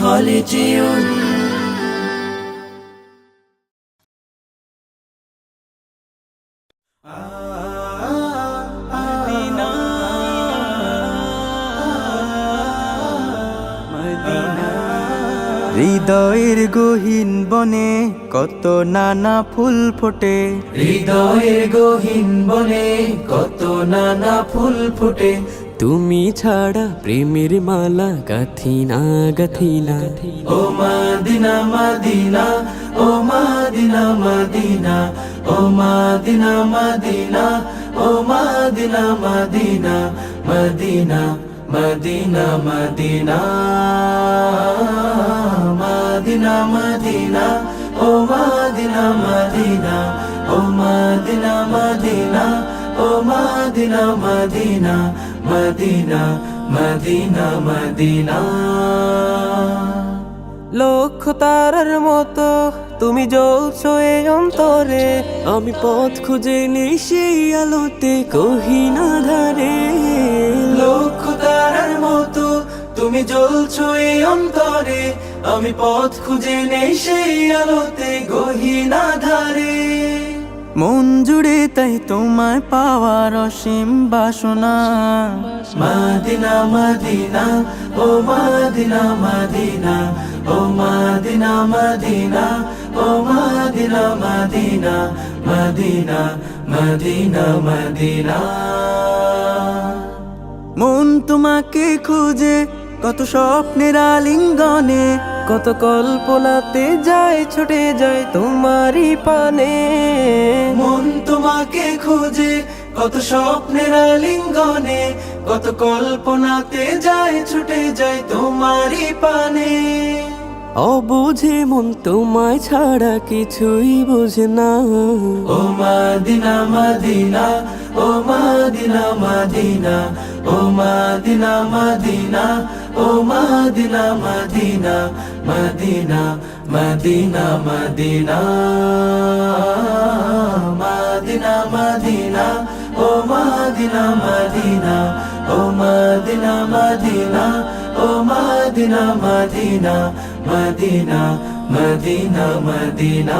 خالدون হৃদয়ের গহীন বনে কত নানা ফুল ফোটে, হৃদয়ের গহীন বনে কত নানা ফুল ফোটে। তুমি ছাড়া প্রেমের মালা গাথিনা গাথিনা। ও মদিনা মদিনা, ও মদিনা মদিনা, ও মদিনা মদিনা, ও Medina Medina, Medina Medina Medina, Medina Medina, ও মদিনা মদিনা, ও মদিনা মদিনা, ও Medina Medina, Medina Medina Medina. লক্ষ তারার মতো তুমি জ্বলছো এ অন্তরে, আমি পথ খুঁজে নেই সেই আলোতে কহিনা ধারে। লক্ষ তারার মতো তুমি জ্বলছো এই অন্তরে, আমি পথ খুঁজে নেই সেই আলোতে গহীনা ধারে। মন জুড়ে তাই তোমায় পাওয়ার অসীম বাসনা। মদিনা মদিনা, ও মদিনা মদিনা, ও মদিনা মদিনা, ও Medina Medina, Medina Medina Medina. মন তোমাকে খুঁজে কত স্বপ্নের আলিঙ্গনে, কত কল্পনাতে যায় ছুটে যায় তোমারই পানে। মন তোমাকে খুঁজে কত স্বপ্নের আলিঙ্গনে, কত কল্পনাতে যায় ছুটে যায় তোমারই পানে। অবুঝে মন তোমায় ছাড়া কিছুই বোঝে না। ও মদিনা মদিনা, ও মদিনা মদিনা, ও মদিনা মদিনা, ও Medina Medina, Medina Medina Medina, Medina Medina, ও মদিনা মদিনা, ও মদিনা মদিনা, ও Medina Medina, Medina Medina Medina.